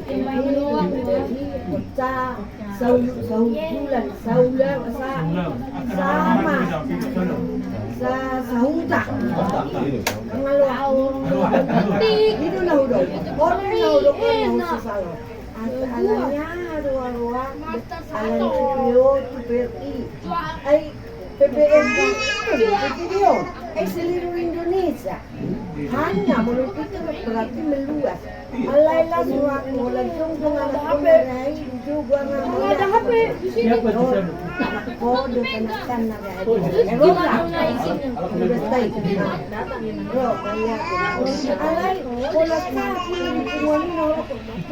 dari pecah saulan sama sahuta kalau itu nah udah orang nah udah susah alanya ruang alanya PPRI PPRI itu seluruh Indonesia hanya menunjukkan berarti meluas alailah suatu langsung dengan pemerai juga ada HP siapa di sana kode penekan naga alai pola kaki lingkungan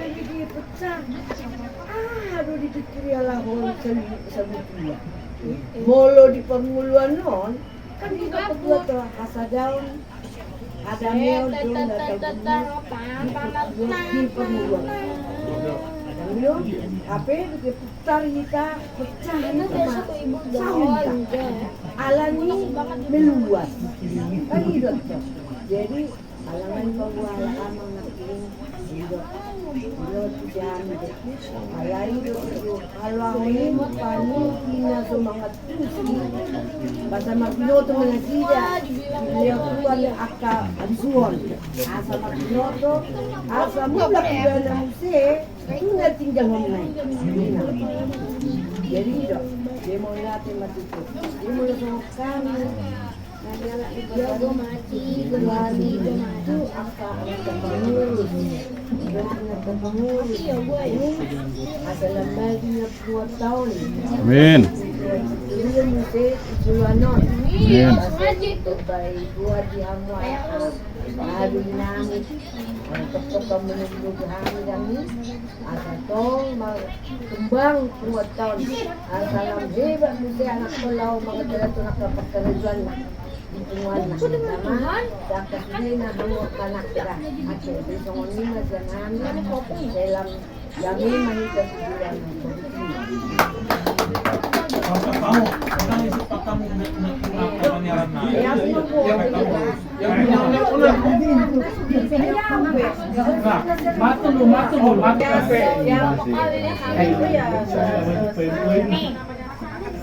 ini pecah aduh dipikir lah orang sebutnya molo di penguluan non kan kita berdua telah kasa daun ada mel dong di penguluan ada mel HP diputar kita pecah sama sauta alami meluas kan hidup jadi alangan pembualan mengerti hidup jangan alai kalau ini pani kina semangat bahasa Makinoto mengasida beliau keluar akal absuon asa Makinoto asa mula kebana muse itu nggak tinggal ngomong jadi dok dia mau latih mati dia mau lakukan Jago mati, berlari, itu apa pengurus, pengurus ini adalah baginya 2 tahun. Amin. Dia mesti juluanon. Amin. Baik buat dia mau baru nangis. Untuk menunggu kami ada tong kembang 2 tahun. Asalam hebat mesti anak pulau mengajar tu nak pekerjaan. Lingkungan sama dapat ini na hango kanak kita akhir di songoni na jangan dalam kami mahitas bulan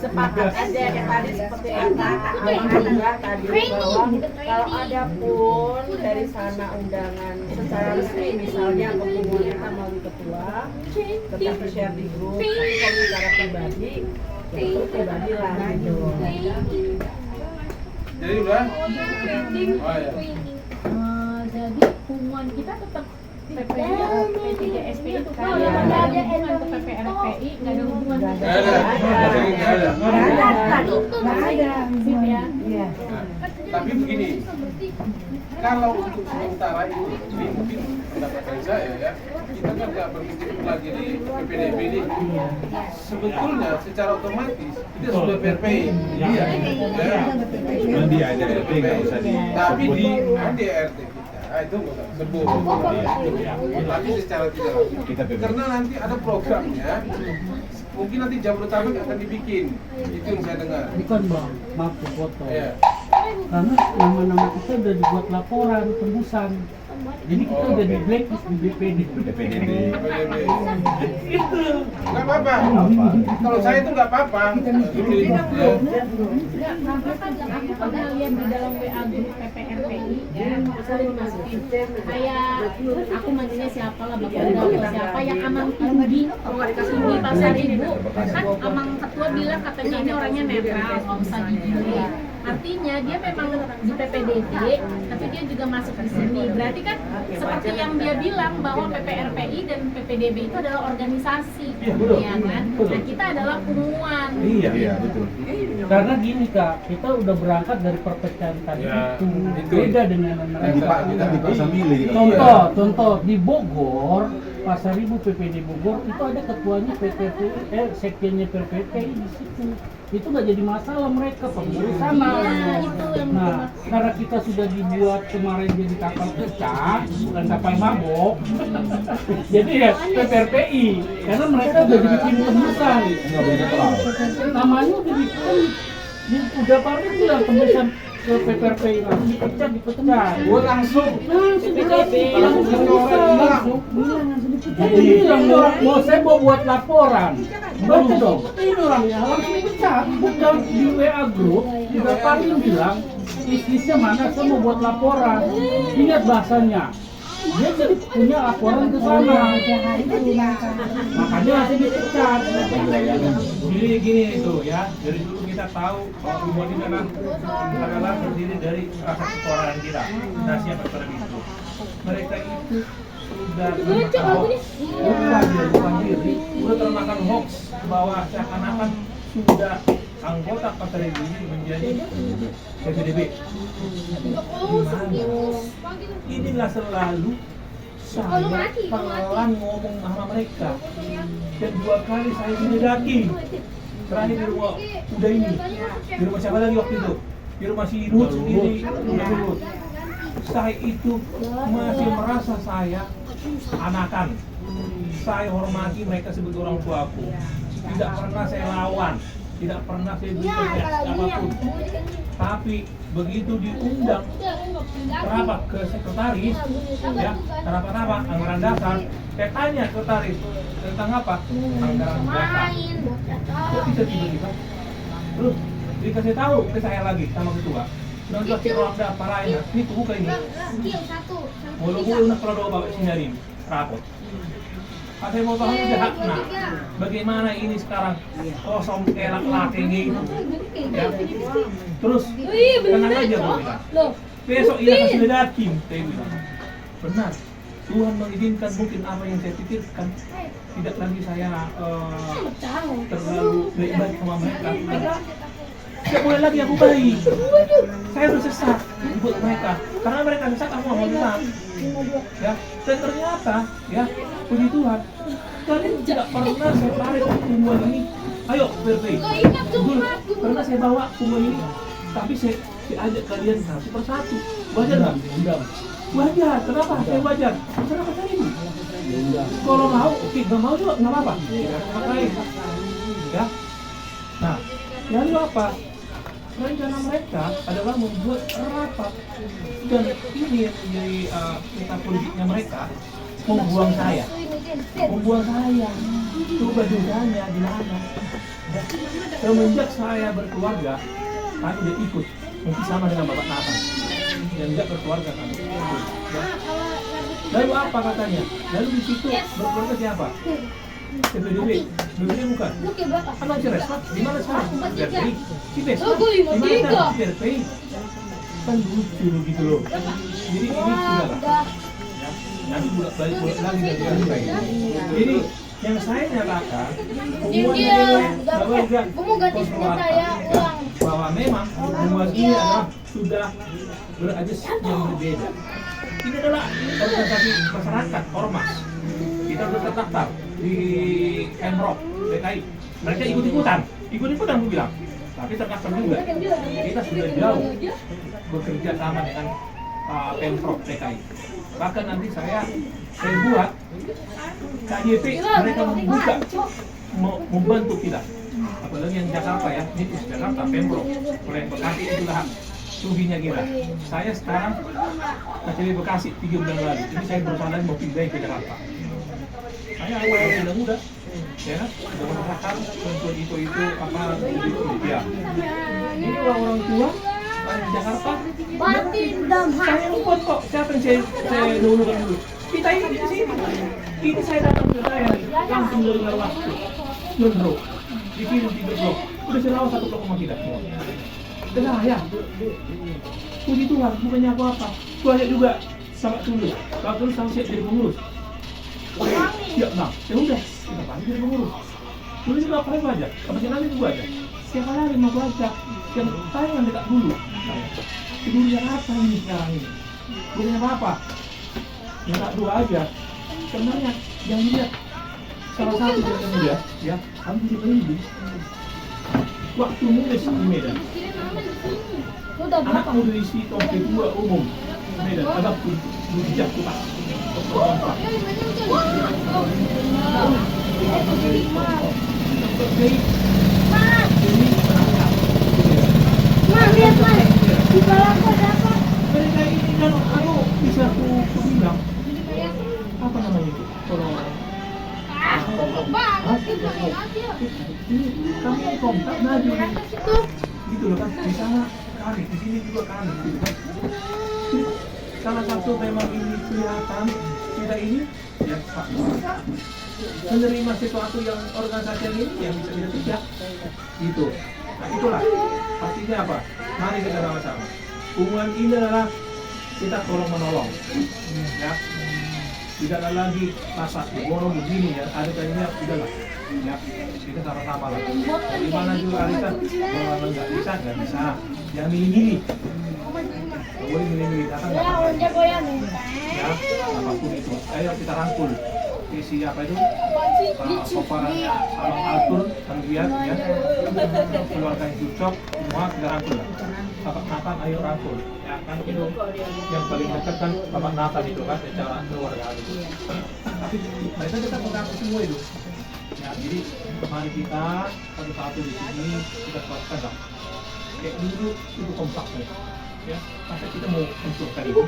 sepakat aja yang tadi seperti yang tadi bahwa kalau ada pun dari sana undangan secara resmi misalnya pertemuan kita melalui ketua tetap di-share di grup tapi kalau secara pribadi itu pribadi lah gitu. Jadi udah? Jadi hubungan kita tetap PPI atau P3SP itu kan ada hubungan ke PPRPI nggak ada hubungan Tapi begini, kalau untuk sementara itu mungkin pendapat saya ya, kita kan nggak berpikir lagi di PPDB ini. Sebetulnya secara otomatis kita sudah PRPI, iya. Nanti ada RT nggak usah di. Tapi di RT itu nggak usah sebut. Tapi secara tidak langsung. Karena nanti ada programnya. Mungkin nanti Jabodetabek akan dibikin. Itu yang saya dengar. Ini kan bang, maaf foto. Iya. Karena nama-nama kita udah dibuat laporan tembusan. Jadi kita udah di blacklist di BPD. PDB. Itu. Nggak apa-apa. Kalau saya itu nggak apa-apa. Aku pernah lihat di dalam WA grup PPRPI ya, sering masukin kayak aku manggilnya siapa lah, Bapak atau siapa yang Amang tinggi Pasar Ibu kan, Amang ketua bilang katanya ini orangnya netral, nggak usah dipilih. Artinya dia memang di PPDB, tapi dia juga masuk di sini. Berarti kan seperti yang dia bilang bahwa PPRPI dan PPDB itu adalah organisasi, ya kan? Nah kita adalah kumuan. Iya, betul. Karena gini Kak, kita udah berangkat dari perpecahan tadi Ya, itu itu. beda dengan mereka. Dipaksa milih. Contoh di Bogor, Pasar Ibu PPD Bogor itu ada ketuanya sekjennya PPPI di situ. Itu nggak jadi masalah mereka pengurus sana. Nah, karena kita sudah dibuat kemarin jadi kapal pecah, bukan kapal mabok. Jadi ya PPRPI, karena mereka udah dibikin tembusan. Namanya udah dibikin, udah paling bilang tembusan ke PPRPI langsung dipecat. Gue langsung. Jadi bilang mau saya buat laporan. Baca dong, ini orangnya langsung dipecat. Bukan di WA grup, udah paling bilang istisnya mana saya mau buat laporan. Ingat bahasanya. Dia jadi punya laporan ke sana. Makanya langsung dipecat. Jadi gini itu ya, dari dulu kita tahu bahwa Umon ini adalah terdiri dari rasa ketuanan kita. Nah, siapa seperti itu? Mereka itu sudah lupa diri, sudah termakan hoax bahwa seakan-akan sudah anggota Pasar Ibu ini menjadi PPDB. Inilah selalu saya pelan ngomong sama mereka, dan 2 kali saya didaki. Terakhir di rumah udah ini, di rumah siapa lagi waktu itu? Di rumah si Lut sendiri, Lut. Saya itu masih merasa saya anakan. Saya hormati mereka sebagai orang tuaku. Tidak pernah saya lawan, tidak pernah saya berbuat apapun. Tapi begitu diundang rapat ke sekretaris, ya, rapat anggaran dasar, saya tanya sekretaris tentang apa? Anggaran dasar. Kok bisa tiba-tiba? Terus dikasih tahu ke saya lagi sama ketua. Sudah kasih orang daftar lain, ini buka ini. Mulu-mulu nak kalau bawa sinarin rapot. Saya mau tahu jahat, nah bagaimana ini sekarang kosong elak laking itu, ya. Terus tenang aja Bu bilang. Besok ia kasih ledakin, saya bilang. Benar, Tuhan mengizinkan mungkin apa yang saya pikirkan. Tidak lagi saya terlalu baik sama mereka. Tidak boleh lagi aku baik. Saya harus sesat buat mereka, karena mereka sesat aku mau sesat. Ya, dan ternyata ya puji Tuhan, kalian tidak pernah saya tarik semua ini. Ayo berpikir dulu, pernah saya bawa semua ini, tapi saya ajak kalian satu persatu. Wajar nggak? Wajar. Kenapa? Saya wajar. Kenapa saya ini? Kalau mau, oke. Nggak mau juga nggak apa-apa. Ya. Nah, lalu apa? Rencana mereka adalah membuat rapat, dan ini yang menjadi peta politiknya mereka, membuang saya. Coba dosanya di mana? Semenjak saya berkeluarga, kami udah ikut, mungkin sama dengan Bapak Nathan, yang tidak berkeluarga kami. Ya. Lalu apa katanya? Lalu di situ berkeluarga siapa? PPDB bukan? Apa jelas Pak? Di mana sekarang? PPRPI. Cipes. Di mana PPRPI? Kan lucu begitu loh. Jadi ini sudah lah. Nanti balik lagi dari PPRPI. Jadi yang saya nyatakan, bahwa memang Umat ini adalah sudah berajas yang berbeda. Ini adalah organisasi masyarakat, ormas. Kita sudah terdaftar di Pemprov DKI. Mereka ikut-ikutan aku bilang. Tapi terdaftar juga. Kita sudah jauh bekerja sama dengan Pemprov DKI. Bahkan nanti saya buat KJP, mereka membuka, membantu kita. Apalagi yang Jakarta ya, ini Jakarta, Pemprov, oleh Bekasi itu lah. ruginya gimana? Saya sekarang dari Bekasi 3 bulan lalu, ini saya berusaha mau pindah ke Jakarta. Saya awal sudah muda, ya, sudah merasakan bantuan itu apa ya. Ini orang tua di Jakarta. Saya lupa kok siapa yang saya dulu. Kita ini di sini. Ini saya datang ke saya langsung dari luar waktu. Nundro, dikirim 3 blok. Udah saya rawat 1 blok sama kita semua. Tenang ya. Puji Tuhan, bukannya apa-apa. Gua ajak juga sama Tulus. Kalau Tulus sama siap jadi pengurus. Siap bang, ya udah, kita panggil jadi pengurus. Tulus juga apa aja, apa nanti gua aja. Siapa lagi mau gua ajak? Yang tayangan dekat dulu. Dulu Jakarta ini sekarang ini. Bukannya apa-apa. Yang tak dua aja. Sebenarnya yang lihat salah satu dari muda, ya, kamu jadi pemimpin. Waktu muda di Medan. Anak muda di situ kedua umum Medan, agak pun bijak kuat. Lihat Mas, di bawahku ada apa? Mereka ini kan aku bisa aku bilang apa namanya itu? Kalau kamu kontak Nadi gitu loh kan, di sana kami, di sini juga kami gitu kan. Salah satu memang ini kelihatan kita ini ya menerima sesuatu yang organisasi ini yang bisa kita tidak gitu. Nah itulah artinya apa? Mari kita sama-sama. Hubungan ini adalah kita tolong menolong, ya. Tidak ada lagi rasa borong begini ya. Ada kayaknya udahlah, ya. Kita sama-sama lah. Bagaimana juga Arisa? Kalau nggak bisa. Jangan milih-milih. Nggak boleh milih-milih. Datang nggak apa-apa. Ya, apapun itu. Ayo kita rangkul. Isi apa itu? Paparannya Abang Altur, Kang Biat, ya. Keluarga Jucok, semua kita rangkul lah. Bapak Nathan, ayo rangkul. Ya kan itu yang paling dekat kan Bapak Nathan itu kan secara keluarga itu. Tapi mereka kita merangkul semua itu. Ya, jadi mari kita satu-satu di sini kita kuatkan lah. Kayak dulu itu kompaknya. Ya, masa kita mau unsurkan itu.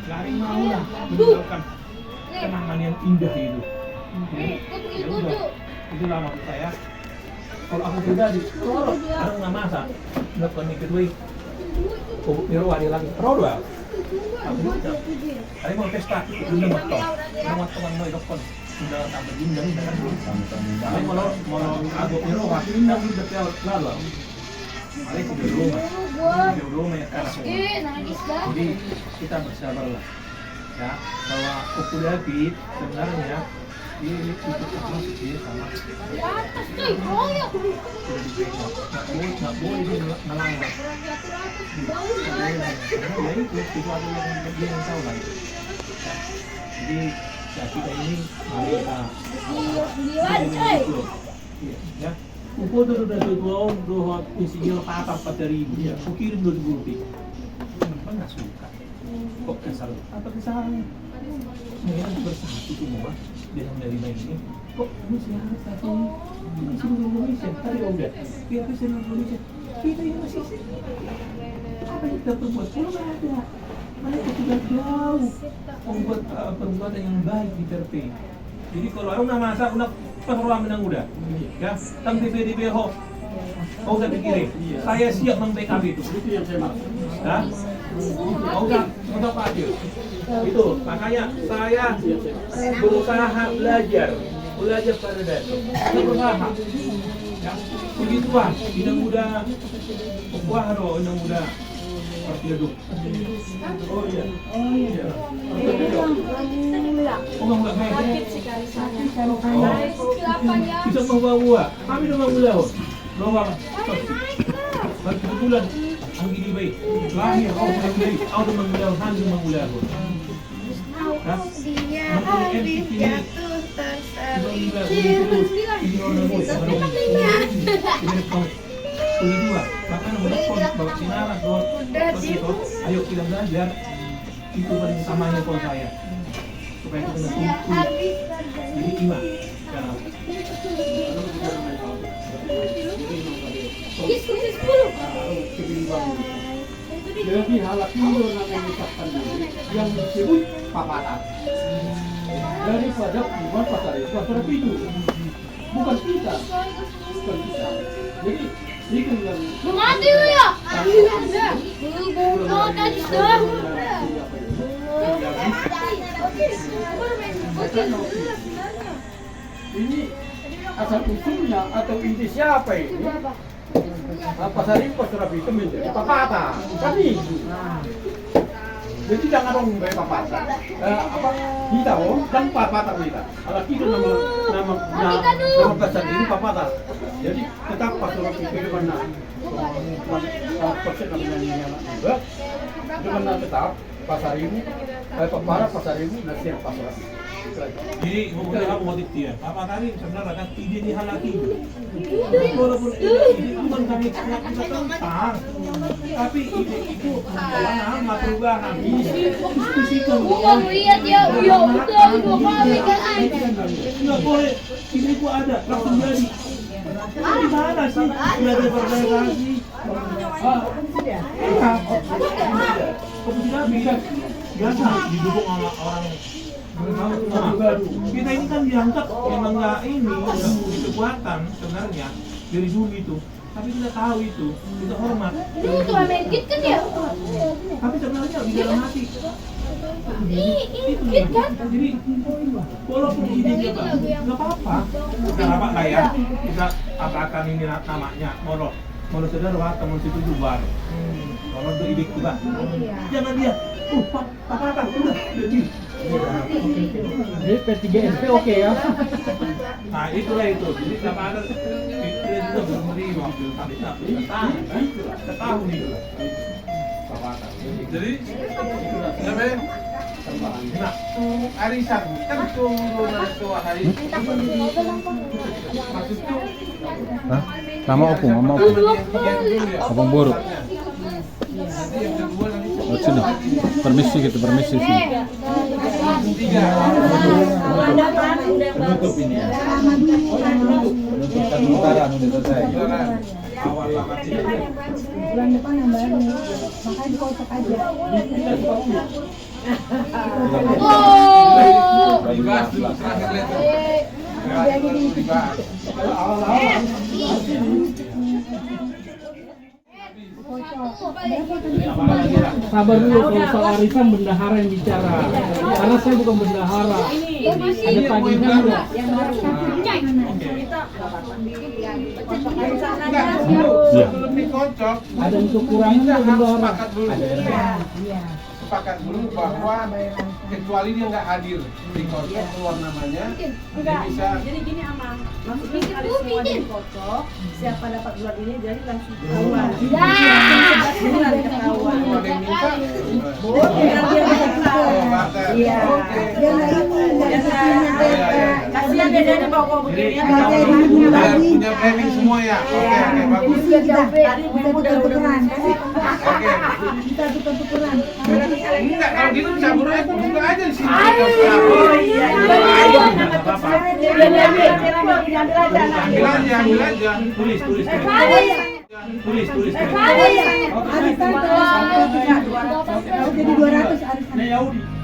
Lari mau lah, menunjukkan kenangan yang indah itu. Ya udah, itulah maksud saya. Kalau aku pribadi, kalau ada nggak masak, nggak pernah kedua. Biru ada lagi, roda. Aku juga. Ada mau pesta, ini motor, mau teman mau ikut sudah tambah jindang kan. Tapi mau aku biru, aku jindang di depan lalu. Mari kita rumah ya sekarang. Jadi kita bersabarlah. Ya, bahwa Kuku David sebenarnya dia ikut termasuk dia sama di atas cuy, goyang nggak boleh dia melanggar ya itu ada yang dia yang tahu lah itu ya. Jadi ya kita ini mari kita ya Kuku itu udah dua isinya apa 4.000 ya, aku kirim 2.000 rupiah kenapa nggak suka kok kesal atau kesalahan mereka bersatu semua dalam menerima ini kok masih harus satu masih Indonesia tadi udah biar bisa Indonesia kita ini masih apa yang kita perbuat kalau nggak ada mereka sudah jauh membuat perbuatan yang baik di TRP. Jadi kalau orang nggak masak udah perlahan menang udah ya tang DPD ho mau saya pikirin saya siap mem-backup itu ya. Mau nggak Pak itu makanya saya berusaha belajar pada Dato. Saya berusaha ya begitulah ina muda wahro ina muda seperti itu. Oh iya nggak baik bisa membawa kami udah membawa doang bagi bulan ang ginibay lahir ako sa ginibay ako na mangulaw hanggang mangulaw ayo kita belajar itu paling utamanya kalau saya supaya kita tumbuh jadi iman Jadi halakindo na mengucapkan diri yang disebut papatan. Daripada Iwan Pasaribu Pasarapindo. Bukan kita. Bukan kita. Jadi itu yang Mati lu ya? Lu tadi dah. ini asal usulnya atau inti siapa ini? Pasaribu Pasarapindo menjadi papatan. Kan itu. Jadi jangan dong baik papatan. Kita dan papatan kita. Kalau kita nama pasar ini papatan. Jadi tetap Pasarapindo itu benar. Persen namanya juga. Itu benar tetap Pasaribu, Pasaribu dan siap Pasarapindo. Jadi mungkin kamu motif dia. Apa tadi sebenarnya kan ide dihalaki. Walaupun ide itu bukan kami kita tentang, tapi ide itu nama perubahan. Diskusikan. Gua lihat ya, udah 2 kali kan aja. Nggak boleh. Ide itu ada, langsung jadi. Gimana sih? Nggak ada organisasi. Kok tidak bisa? Biasa didukung sama orang. Nah, kita ini kan dianggap memang nggak ini kekuatan sebenarnya dari dulu itu, tapi kita tahu itu, kita hormat. Lu tuh medit kan ya? Tapi sebenarnya di dalam hati Ini kan? jadi walaupun idenya nggak apa-apa, kita apa lah ya, kita akan ini namanya molot saudara waktu mau situ jual, molot itu ide kita, jangan dia, apa udah jadi. Jadi P3SP oke ya? Nah itulah itu, jadi sama ada itu juga bermeri waktu tapi setahun itu. Jadi, sampai nah, arisan kan turunan itu hari maksud itu Hah? Sama opung, sama opung. Opung buruk. Oh, sini. Permisi gitu, permisi sini. Penutup ini ya. Penutup sementara udah selesai. Bulan depan yang baru, makanya dikocok aja. Sabar dulu, kalau soal arisan bendahara yang bicara. Karena saya bukan bendahara. Ada paginya enggak? sebelum dikocok Ada yang kekurangan bendahara. sepakat dulu bahwa kecuali dia nggak hadir dikocok keluar namanya dia bisa. Jadi gini Amang, maksudnya hari semua dikocok, siapa dapat bulan ini jadi langsung ketahuan. Bulan ketahuan. Kalau dia minta Iya. Dia nggak Kasihan dia dari bawa begini ya. punya planning semua ya. Oke bagus. Tadi udah tukeran. Oke. Kita tukeran. Enggak, kalau gitu cabur aja, buka aja di sini. Ambil aja. Tulis. Arisan jadi 200 arisan. Nah, Yahudi.